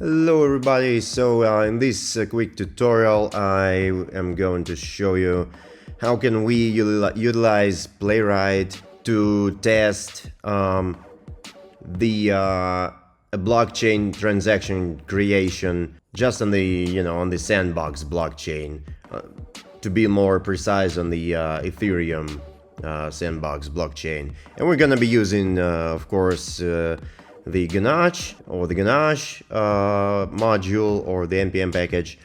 Hello everybody, so in this quick tutorial I am going to show you how can we utilize Playwright to test a blockchain transaction creation just on the sandbox blockchain, to be more precise on the Ethereum sandbox blockchain. And we're gonna be using of course the Ganache module or the npm package,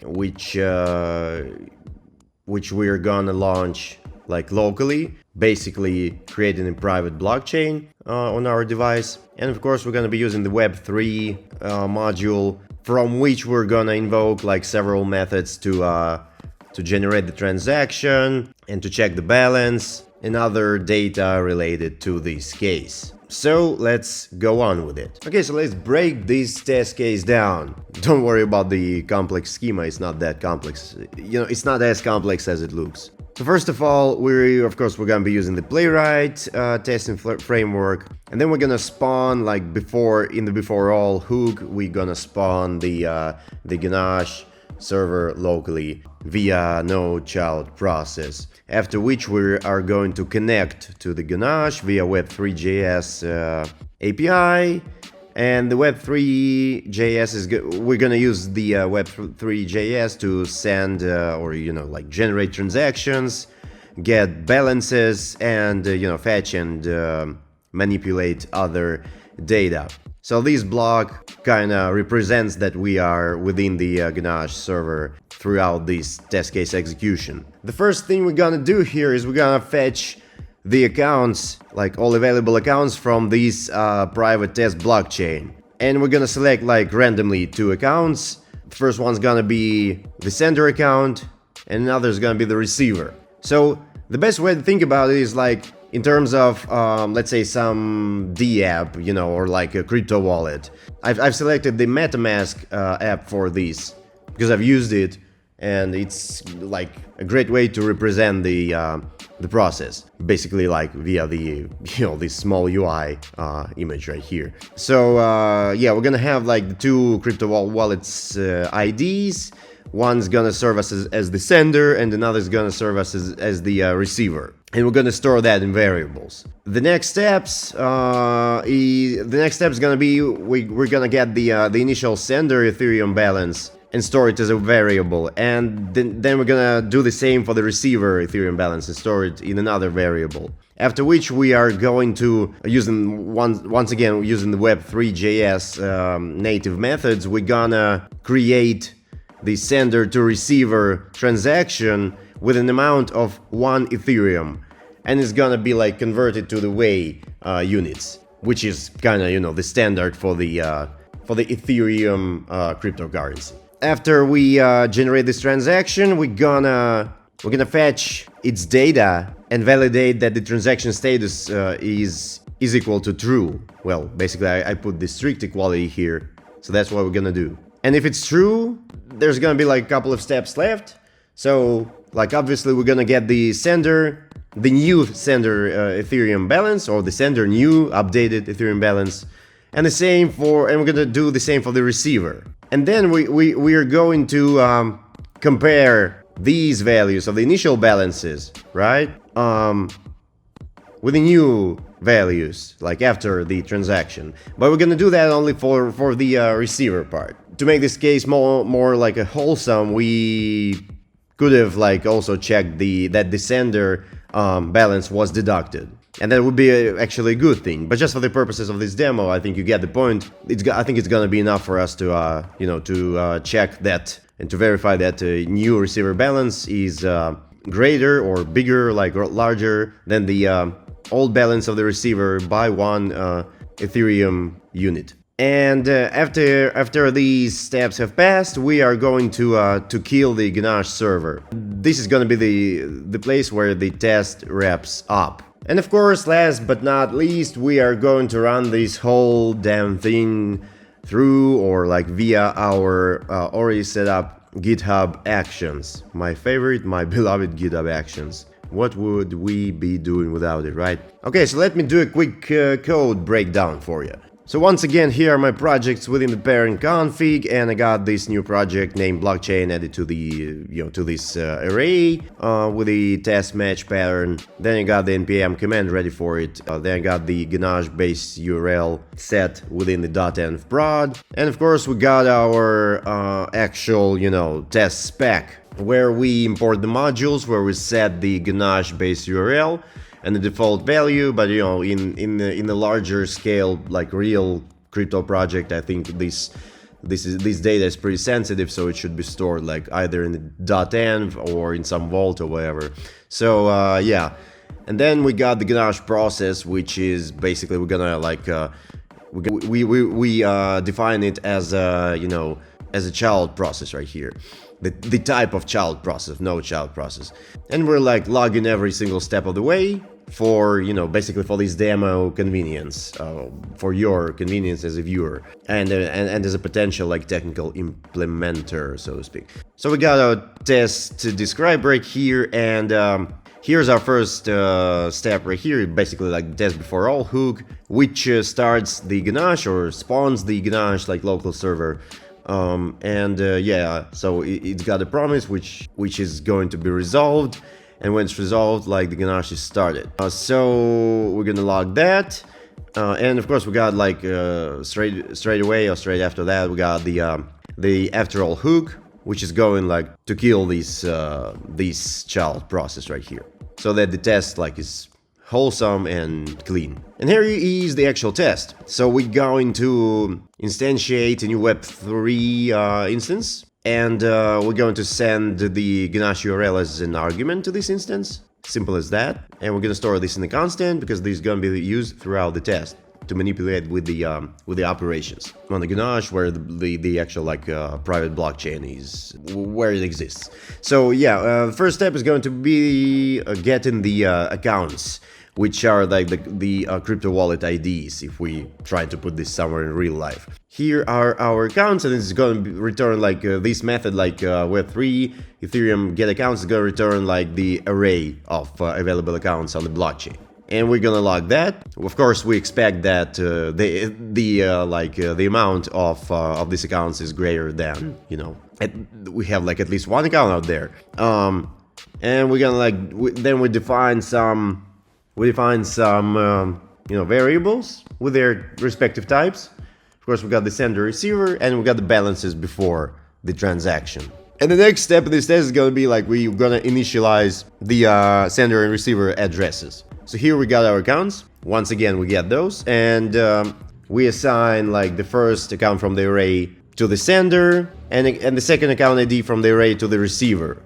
which we're gonna launch like locally, basically creating a private blockchain on our device. And of course we're gonna be using the Web3 module, from which we're gonna invoke like several methods to generate the transaction and to check the balance and other data related to this case. So let's go on with it. Okay, so let's break this test case down. Don't worry about the complex schema, it's not that complex. It's not as complex as it looks. So first of all, we're gonna be using the Playwright testing framework, and then we're gonna spawn like in the before all hook, we're gonna spawn the Ganache server locally via no child process. After which we are going to connect to the Ganache via Web3.js API, and the Web3.js we're gonna use the Web3.js to send or generate transactions, get balances, and fetch and manipulate other data. So this block kind of represents that we are within the Ganache server throughout this test case execution. The first thing we're gonna do here is we're gonna fetch the accounts, like all available accounts from this private test blockchain. And we're gonna select like randomly two accounts. The first one's gonna be the sender account and another is gonna be the receiver. So the best way to think about it is like in terms of, let's say some D app, or like a crypto wallet. I've selected the MetaMask app for this because I've used it, and it's like a great way to represent the process, basically like via the this small UI image right here. So yeah, we're gonna have like the two crypto wallets IDs. One's gonna serve us as the sender, and another's gonna serve us as the receiver. And we're gonna store that in variables. The next steps is gonna be we're gonna get the initial sender Ethereum balance and store it as a variable, and then we're gonna do the same for the receiver Ethereum balance and store it in another variable. After which we are going to, once again using the Web3.js native methods, we're gonna create the sender to receiver transaction with an amount of 1 Ethereum, and it's gonna be like converted to the Way units, which is kind of the standard for the Ethereum cryptocurrency. After we generate this transaction, we're gonna fetch its data and validate that the transaction status is equal to true. Well, basically I put the strict equality here, so that's what we're gonna do. And if it's true, there's gonna be like a couple of steps left. So like obviously we're gonna get the new sender Ethereum balance, or the sender new updated Ethereum balance, and we're gonna do the same for the receiver. And then we are going to compare these values of the initial balances, right, with the new values like after the transaction. But we're gonna do that only for the receiver part. To make this case more like a wholesome, we could have like also checked that the sender balance was deducted, and that would be actually a good thing. But just for the purposes of this demo, I think you get the point. I think it's gonna be enough for us to check that and to verify that new receiver balance is greater or bigger, like larger than the old balance of the receiver by 1 Ethereum unit. And after these steps have passed, we are going to kill the Ganache server. This is going to be the place where the test wraps up. And of course, last but not least, we are going to run this whole damn thing through or like via our already set up GitHub Actions. My beloved GitHub Actions. What would we be doing without it, right? Okay, so let me do a quick code breakdown for you. So once again, here are my projects within the parent config, and I got this new project named blockchain added to the to this array with the test match pattern. Then I got the npm command ready for it. Then I got the Ganache base URL set within the .env prod, and of course we got our actual test spec where we import the modules, where we set the Ganache base URL and the default value. But in the larger scale, like real crypto project, I think this data is pretty sensitive, so it should be stored like either in the .env or in some vault or whatever. So yeah, and then we got the Ganache process, which is basically we're gonna like we define it as as a child process right here. The type of child process, no child process, and we're like logging every single step of the way for basically for this demo convenience, for your convenience as a viewer and as a potential like technical implementer, so to speak. So we got a test to describe right here, and here's our first step right here, basically like test before all hook, which starts the Ganache or spawns the Ganache like local server. Yeah, so it's got a promise which is going to be resolved, and when it's resolved, like the Ganache is started. So we're gonna log that, and of course we got like straight away or straight after that we got the after all hook, which is going like to kill this child process right here, so that the test like is wholesome and clean. And here is the actual test. So we're going to instantiate a new Web3 instance, and we're going to send the Ganache URL as an argument to this instance. Simple as that. And we're going to store this in the constant because this is going to be used throughout the test to manipulate with the operations on the Ganache, where the actual like private blockchain is, where it exists. So yeah, the first step is going to be getting the accounts, which are like the crypto wallet IDs, if we try to put this somewhere in real life. Here are our accounts, and it's going to return like this method, like Web3 Ethereum get accounts is going to return like the array of available accounts on the blockchain. And we're gonna log that. Of course, we expect that the amount of these accounts is greater than we have like at least one account out there. And we're gonna then we define some variables with their respective types. Of course, we got the sender receiver, and we got the balances before the transaction. And the next step of this test is gonna be like we're gonna initialize the sender and receiver addresses. So here we got our accounts. Once again, we get those, and we assign like the first account from the array to the sender, and the second account ID from the array to the receiver.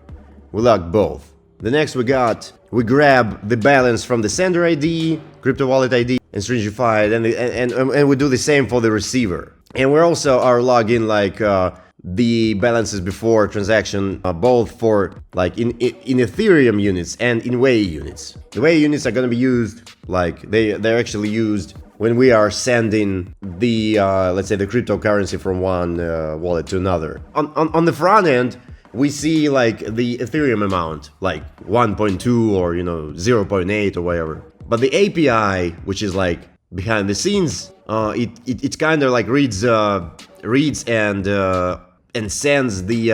We log both. The next we grab the balance from the sender ID, crypto wallet ID, and stringify it, and we do the same for the receiver. And we also are logging like the balances before transaction, both for like in Ethereum units and in Wei units. The Wei units are going to be used like they're actually used when we are sending the let's say the cryptocurrency from one wallet to another. On the front end, we see like the Ethereum amount, like 1.2 or 0.8 or whatever. But the API, which is like behind the scenes, it kind of like reads and sends the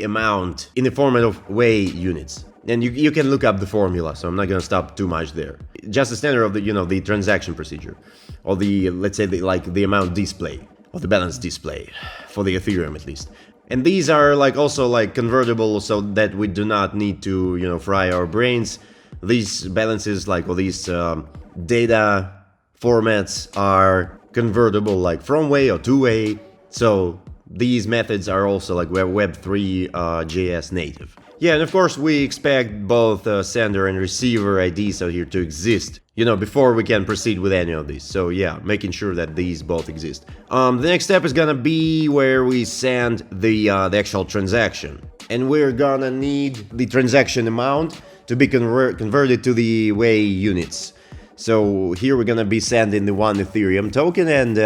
amount in the format of Wei units. And you can look up the formula, so I'm not gonna stop too much there. Just the standard of the transaction procedure, or let's say the amount display, or the balance display, for the Ethereum at least. And these are like also like convertible, so that we do not need to fry our brains. These balances, like, or these data formats are convertible like from Wei or to Wei. So these methods are also like Web3.js native. Yeah, and of course we expect both sender and receiver IDs out here to exist, before we can proceed with any of these. So yeah, making sure that these both exist. The next step is gonna be where we send the actual transaction, and we're gonna need the transaction amount to be converted to the Wei units. So here we're gonna be sending the one Ethereum token, and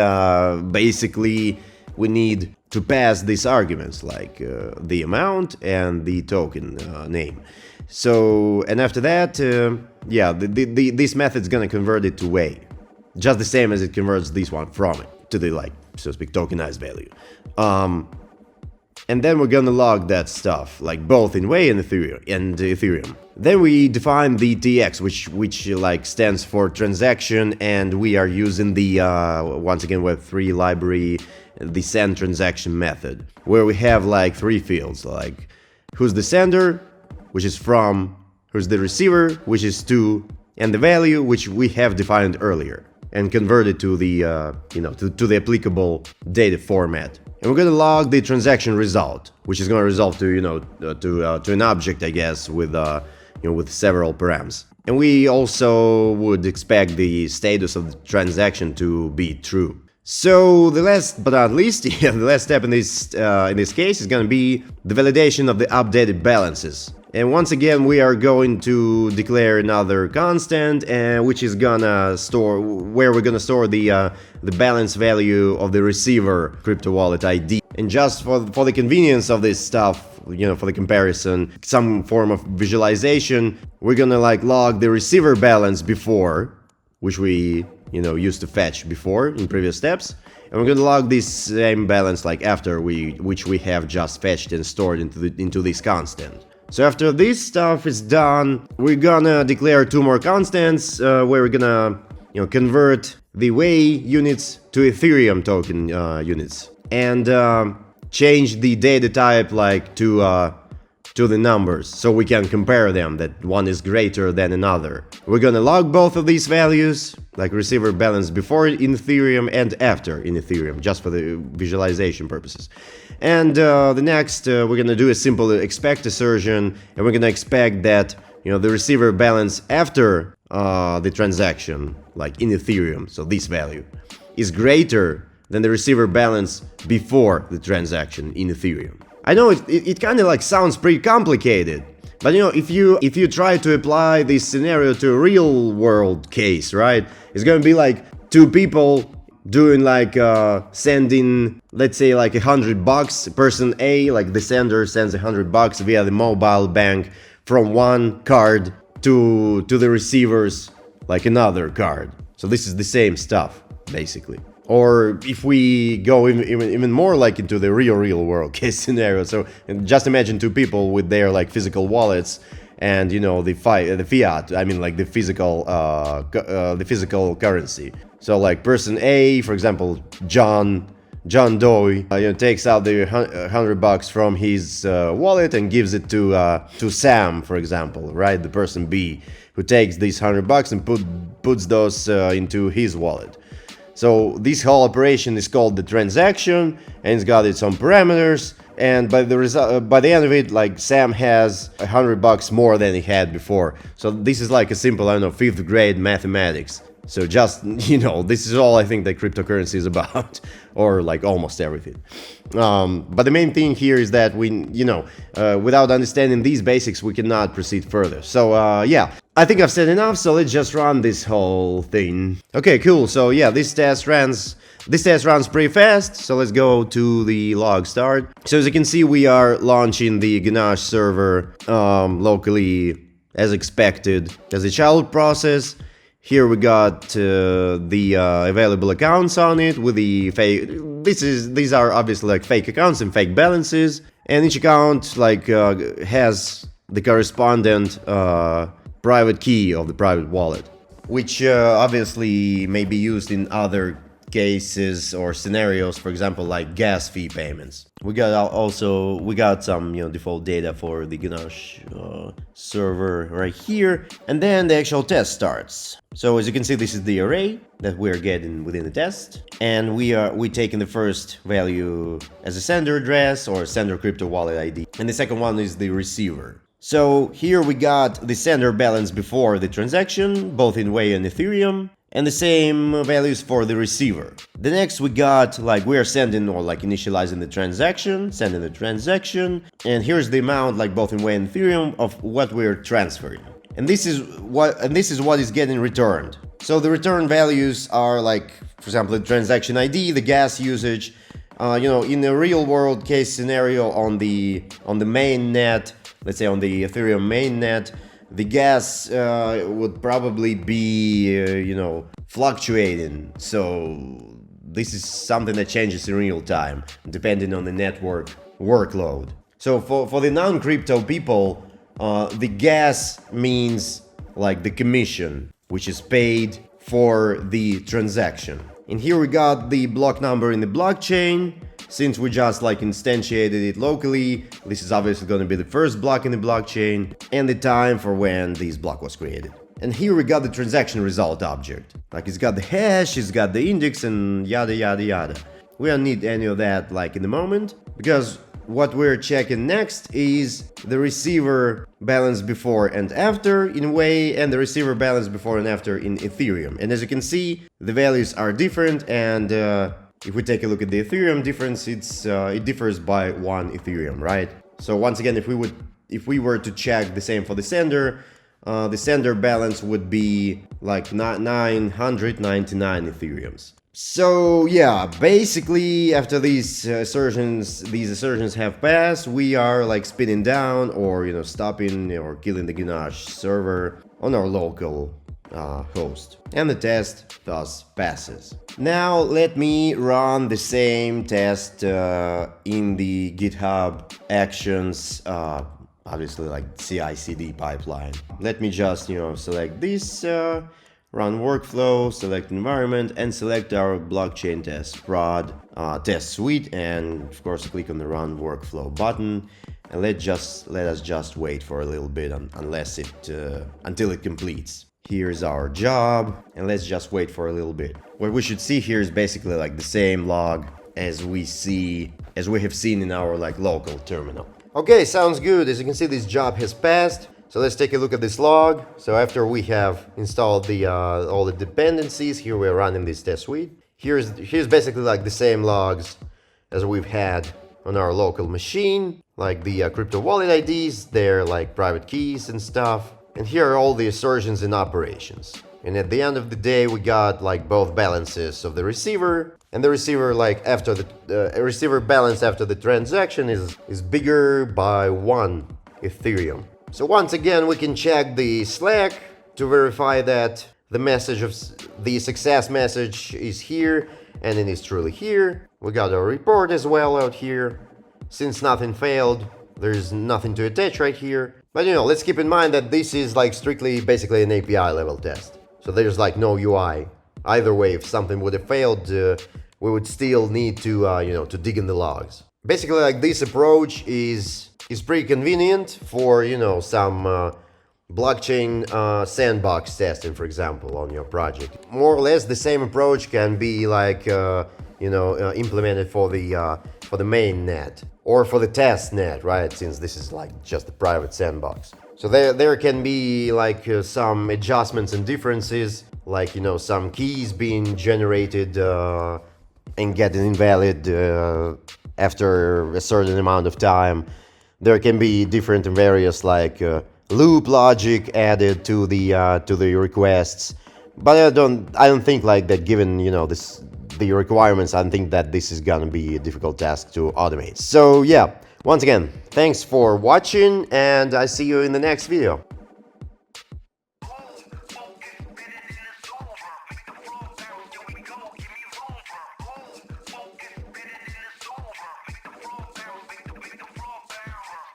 basically we need to pass these arguments, like the amount and the token name. So, and after that, yeah, this method's gonna convert it to Wei, just the same as it converts this one from it. to the like, so to speak, tokenized value. And then we're gonna log that stuff, like both in Way and Ethereum. Then we define the TX, which like stands for transaction, and we are using the once again Web3 library, the send transaction method, where we have like 3 fields, like who's the sender, which is from, who's the receiver, which is to, and the value, which we have defined earlier and converted to the to the applicable data format. And we're gonna log the transaction result, which is gonna resolve to to an object, I guess, with with several params. And we also would expect the status of the transaction to be true. So the last but not least, the last step in this case is gonna be the validation of the updated balances. And once again, we are going to declare another constant, which is gonna store, where we're gonna store the balance value of the receiver crypto wallet ID. And just for the convenience of this stuff, for the comparison, some form of visualization, we're gonna like log the receiver balance before, which we used to fetch before in previous steps, and we're gonna log this same balance like after which we have just fetched and stored into this constant. So after this stuff is done, we're gonna declare 2 more constants, where we're gonna convert the Way units to Ethereum token units, and change the data type like to the numbers, so we can compare them, that one is greater than another. We're gonna log both of these values, like receiver balance before in Ethereum and after in Ethereum, just for the visualization purposes. And the next, we're gonna do a simple expect assertion, and we're gonna expect that the receiver balance after the transaction, like in Ethereum, so this value, is greater than the receiver balance before the transaction in Ethereum. I know it kind of like sounds pretty complicated, but if you try to apply this scenario to a real world case, right, it's gonna be like 2 people doing like sending, let's say, like $100. Person A, like the sender, sends $100 via the mobile bank from one card to the receivers, like another card. So this is the same stuff basically. Or if we go even more like into the real world case scenario, so just imagine 2 people with their like physical wallets and the fiat, I mean like the physical currency. So like person A, for example, John Doe, takes out the $100 from his wallet and gives it to Sam, for example, right? The person B, who takes these $100 and puts those into his wallet. So this whole operation is called the transaction, and it's got its own parameters. And by the end of it, like Sam has $100 more than he had before. So this is like a simple, 5th grade mathematics. So just, this is all I think that cryptocurrency is about, or like almost everything. But the main thing here is that we, without understanding these basics, we cannot proceed further. So yeah, I think I've said enough, so let's just run this whole thing. Okay, cool. So yeah, this test runs pretty fast, so let's go to the log start. So as you can see, we are launching the Ganache server locally as expected as a child process. Here we got the available accounts on it with the fake. These are obviously like fake accounts and fake balances, and each account like has the correspondent private key of the private wallet, which obviously may be used in other cases or scenarios, for example, like gas fee payments. We got some default data for the Ganache server right here, and then the actual test starts. So as you can see, this is the array that we're getting within the test, and we taking the first value as a sender address or sender crypto wallet ID, and the second one is the receiver. So here we got the sender balance before the transaction, both in Way and Ethereum, and the same values for the receiver. The next we got, like, we are sending or like initializing the transaction, sending the transaction, and here's the amount, like both in Way and Ethereum, of what we're transferring. And this is what is getting returned. So the return values are like, for example, the transaction ID, the gas usage. In a real world case scenario on the main net, let's say on the Ethereum mainnet, the gas would probably be, fluctuating. So this is something that changes in real time, depending on the network workload. So for the non-crypto people, the gas means like the commission, which is paid for the transaction. And here we got the block number in the blockchain. Since we just like instantiated it locally, this is obviously going to be the first block in the blockchain, and the time for when this block was created. And here we got the transaction result object. Like it's got the hash, it's got the index, and yada yada yada. We don't need any of that like in the moment, because what we're checking next is the receiver balance before and after in a way, and the receiver balance before and after in Ethereum. And as you can see, the values are different, and if we take a look at the Ethereum difference, it differs by 1 Ethereum, right? So once again, if we were to check the same for the sender balance would be like 999 Ethereums. So yeah, basically after these assertions have passed, we are like spinning down or stopping or killing the Ganache server on our local host, and the test thus passes. Now let me run the same test in the GitHub Actions, obviously like CI/CD pipeline. Let me just select this, run workflow, select environment, and select our blockchain test prod test suite, and of course click on the run workflow button, and let us just wait for a little bit until it completes. Here's our job, and let's just wait for a little bit. What we should see here is basically like the same log as we have seen in our like local terminal. Okay, sounds good. As you can see, this job has passed. So let's take a look at this log. So after we have installed all the dependencies, here we're running this test suite. Here's basically like the same logs as we've had on our local machine, like the crypto wallet IDs, their like private keys and stuff. And here are all the assertions and operations. And at the end of the day, we got like both balances of the receiver, and the receiver like after the receiver balance after the transaction is bigger by 1 Ethereum. So once again, we can check the Slack to verify that the message of the success message is here, and it is truly here. We got our report as well out here. Since nothing failed, there's nothing to attach right here. But let's keep in mind that this is like strictly basically an API level test. So there's like no UI. Either way, if something would have failed, we would still need to to dig in the logs. Basically, like this approach is pretty convenient for some blockchain sandbox testing, for example, on your project. More or less the same approach can be like implemented for the main net or for the test net, right? Since this is like just a private sandbox. So there can be like some adjustments and differences, like some keys being generated and getting invalid after a certain amount of time. There can be different and various like loop logic added to the requests, but I don't think like that, given the requirements. I don't think that this is gonna be a difficult task to automate. So yeah, once again, thanks for watching, and I see you in the next video.